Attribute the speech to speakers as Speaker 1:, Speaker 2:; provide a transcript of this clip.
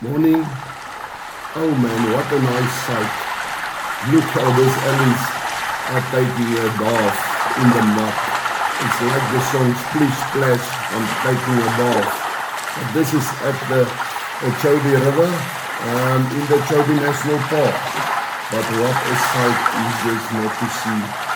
Speaker 1: Morning. Oh man, what a nice sight. Look how those Ellies are taking a bath in the mud. It's like the song Splish Splash, I'm taking a bath. But this is at the Chobe River in the Chobe National Park. But what a sight is this not to see.